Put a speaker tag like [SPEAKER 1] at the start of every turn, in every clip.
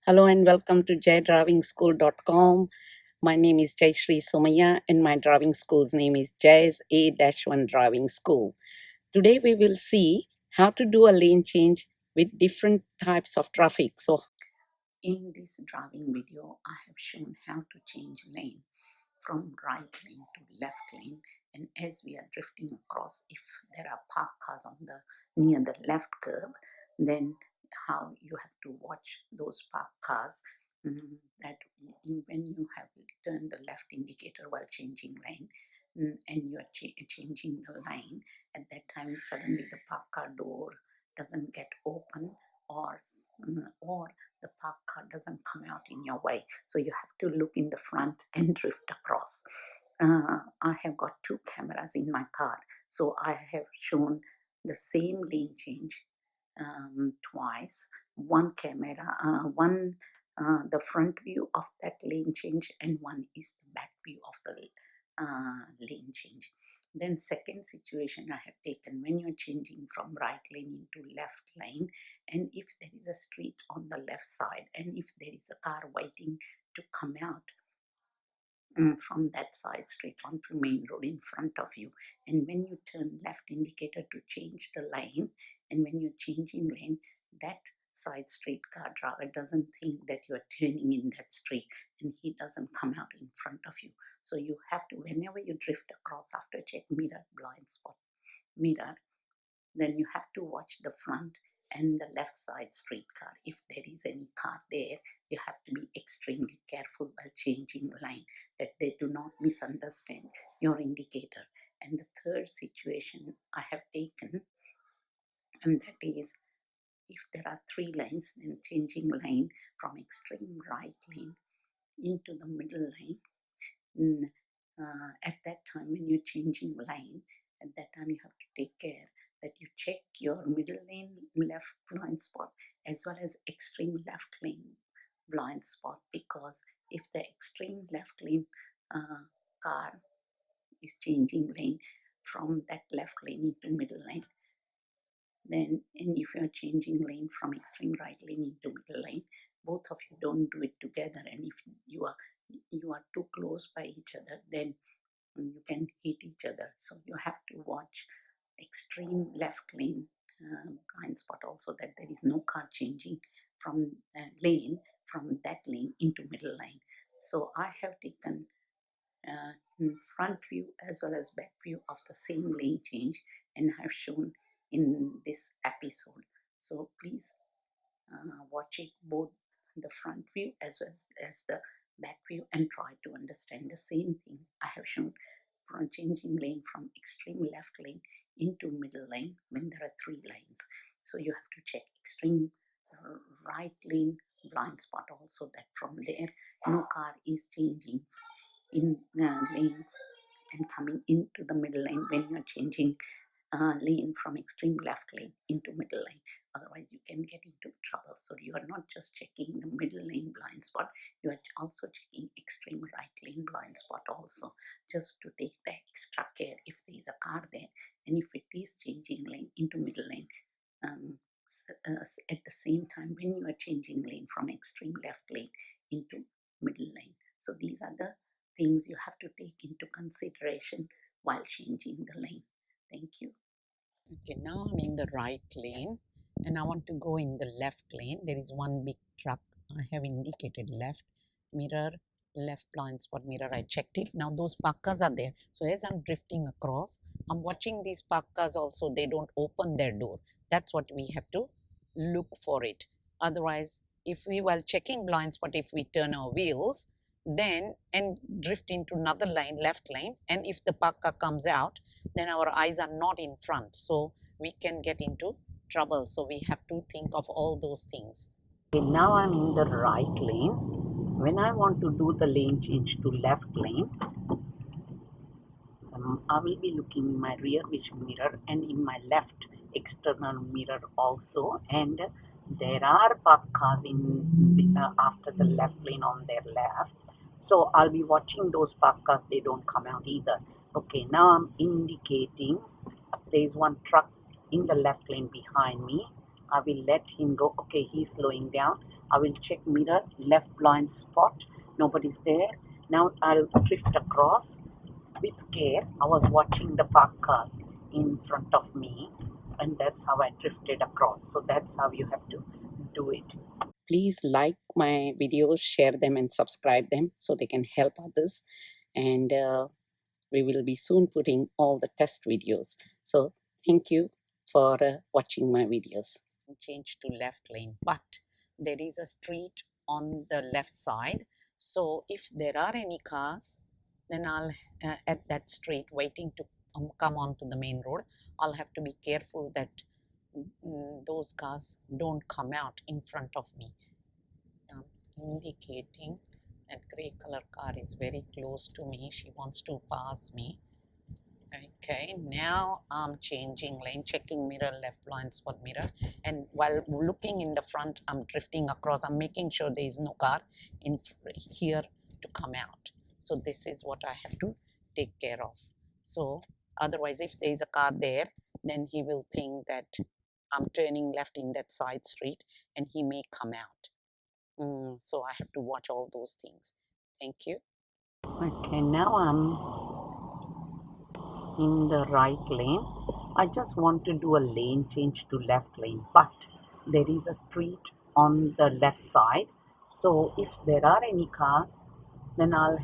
[SPEAKER 1] Hello and welcome to jaydrivingschool.com. My name is Jayashree Somaya and my driving school's name is Jay's A-1 Driving School. Today we will see how to do a lane change with different types of traffic. So in this driving video, I have shown how to change lane from right lane to left lane, and as we are drifting across, if there are parked cars on the near the left curb, then how you have to watch those parked cars, that when you have turned the left indicator while changing lane, and you are changing the line, at that time suddenly the parked car door doesn't get open, or the parked car doesn't come out in your way, so you have to look in the front and drift across. I have got two cameras in my car, so I have shown the same lane change twice. One camera, the front view of that lane change, and one is the back view of the lane change. Then second situation I have taken when you're changing from right lane into left lane, and if there is a street on the left side, and if there is a car waiting to come out from that side street onto main road in front of you, and when you turn left indicator to change the lane, and when you're changing lane, that side street car driver doesn't think that you're turning in that street, and he doesn't come out in front of you. So you have to, whenever you drift across, after check mirror, blind spot mirror, then you have to watch the front and the left side street car. If there is any car there, you have to be extremely careful while changing line, that they do not misunderstand your indicator. And the third situation I have taken, and that is, if there are three lanes, then changing lane from extreme right lane into the middle lane. At that time when you're changing lane, at that time you have to take care that you check your middle lane left blind spot as well as extreme left lane blind spot, because if the extreme left lane car is changing lane from that left lane into middle lane, then, and if you're changing lane from extreme right lane into middle lane, both of you don't do it together, and if you are too close by each other, then you can hit each other. So you have to watch extreme left lane blind spot also, that there is no car changing from that lane into middle lane. So I have taken front view as well as back view of the same lane change and have shown in this episode. So please watch it, both the front view as well as the back view, and try to understand the same thing I have shown from changing lane from extreme left lane into middle lane when there are three lanes. So you have to check extreme right lane blind spot also, that from there no car is changing in lane and coming into the middle lane when you're changing lane from extreme left lane into middle lane. Otherwise you can get into trouble. So you are not just checking the middle lane blind spot, you are also checking extreme right lane blind spot also, just to take the extra care if there is a car there, and if it is changing lane into middle lane at the same time when you are changing lane from extreme left lane into middle lane. So these are the things you have to take into consideration while changing the lane. Thank you. Okay, now I'm in the right lane and I want to go in the left lane. There is one big truck. I have indicated left mirror, left blind spot mirror. I checked it. Now those parked cars are there. So as I'm drifting across, I'm watching these parked cars also. They don't open their door. That's what we have to look for it. Otherwise, if we, while checking blind spot, if we turn our wheels, then and drift into another lane, left lane, and if the parked car comes out, then our eyes are not in front, so we can get into trouble. So we have to think of all those things. Okay, now I'm in the right lane. When I want to do the lane change to left lane, I will be looking in my rear vision mirror and in my left external mirror also, and there are parked cars in after the left lane on their left, so I'll be watching those parked cars, they don't come out either. Okay, now I'm indicating there is one truck in the left lane behind me. I will let him go. Okay, he's slowing down. I will check mirror, left blind spot, nobody's there. Now I'll drift across with care. I was watching the parked car in front of me, and that's how I drifted across. So that's how you have to do it. Please like my videos, share them, and subscribe them so they can help others. And we will be soon putting all the test videos. So thank you for watching my videos. Change to left lane, but there is a street on the left side. So if there are any cars, then I'll at that street waiting to come onto the main road, I'll have to be careful that those cars don't come out in front of me. Indicating that grey color car is very close to me. She wants to pass me. Okay, now I'm changing lane, checking mirror, left blind spot mirror, and while looking in the front, I'm drifting across. I'm making sure there is no car in here to come out. So this is what I have to take care of. So otherwise, if there is a car there, then he will think that I'm turning left in that side street and he may come out. So I have to watch all those things. Thank you. Okay, now I'm in the right lane. I just want to do a lane change to left lane, but there is a street on the left side. So if there are any cars, then I'll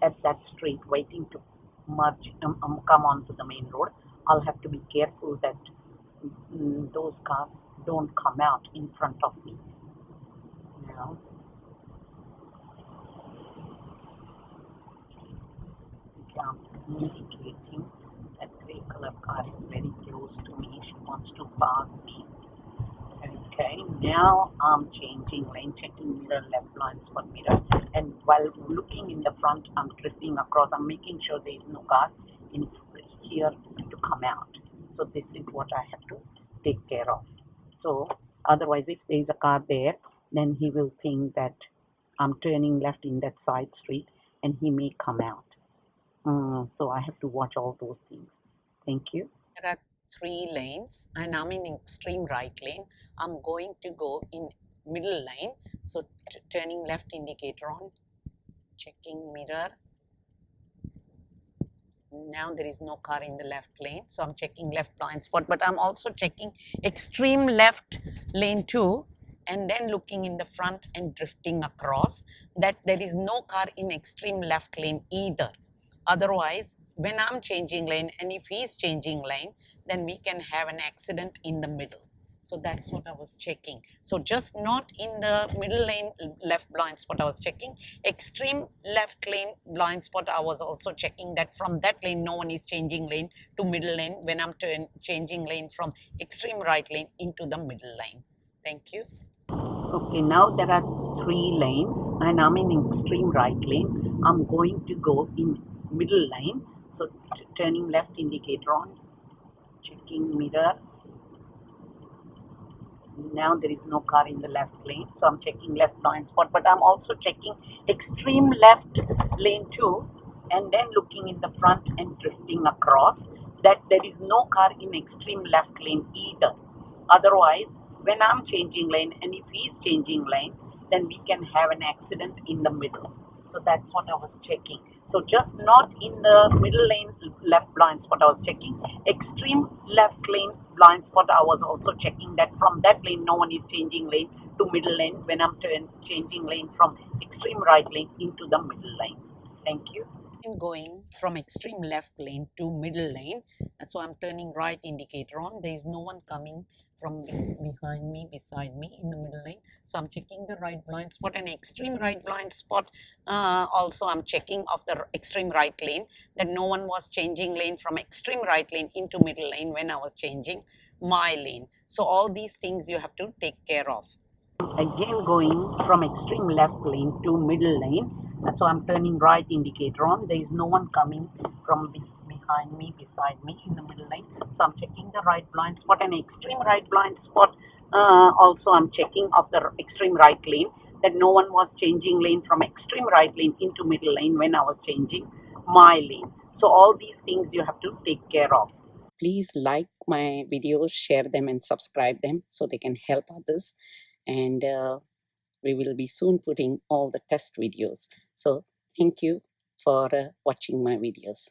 [SPEAKER 1] at that street waiting to merge, come onto the main road. I'll have to be careful that those cars don't come out in front of me. Now, I'm indicating that grey color car is very close to me. She wants to pass me. Okay, now I'm changing lane, checking mirror, left blind spot mirror, and while looking in the front, I'm drifting across. I'm making sure there is no car in here to come out. So this is what I have to take care of. So otherwise, if there is a car there, then he will think that I'm turning left in that side street, and he may come out. So I have to watch all those things. Thank you. There are 3 lanes and I'm in extreme right lane. I'm going to go in middle lane. So turning left indicator on, checking mirror. Now there is no car in the left lane, so I'm checking left blind spot, but I'm also checking extreme left lane too, and then looking in the front and drifting across, that there is no car in extreme left lane either. Otherwise, when I'm changing lane and if he's changing lane, then we can have an accident in the middle. So that's what I was checking. So just not in the middle lane left blind spot I was checking. Extreme left lane blind spot I was also checking, that from that lane no one is changing lane to middle lane when I'm changing lane from extreme right lane into the middle lane. Thank you. Okay, now there are 3 lanes and I'm in extreme right lane. I'm going to go in middle lane. So turning left indicator on, checking mirror. Now there is no car in the left lane, so I'm checking left blind spot, but I'm also checking extreme left lane too, and then looking in the front and drifting across, that there is no car in extreme left lane either. Otherwise, when I'm changing lane and if he's changing lane, then we can have an accident in the middle. So that's what I was checking. So just not in the middle lane left blind spot I was checking. Extreme left lane blind spot I was also checking, that from that lane no one is changing lane to middle lane when I'm changing lane from extreme right lane into the middle lane. Thank you. I'm going from extreme left lane to middle lane. So I'm turning right indicator on. There is no one coming from behind me, beside me in the middle lane. So I'm checking the right blind spot, and extreme right blind spot also I'm checking of the extreme right lane, that no one was changing lane from extreme right lane into middle lane when I was changing my lane. So all these things you have to take care of. Again going from extreme left lane to middle lane. So I'm turning right indicator on. There is no one coming from behind me, beside me in the middle lane. So I'm checking the right blind spot, and extreme right blind spot also I'm checking of the extreme right lane, that no one was changing lane from extreme right lane into middle lane when I was changing my lane. So all these things you have to take care of. Please like my videos, share them and subscribe them so they can help others. And we will be soon putting all the test videos. So thank you for watching my videos.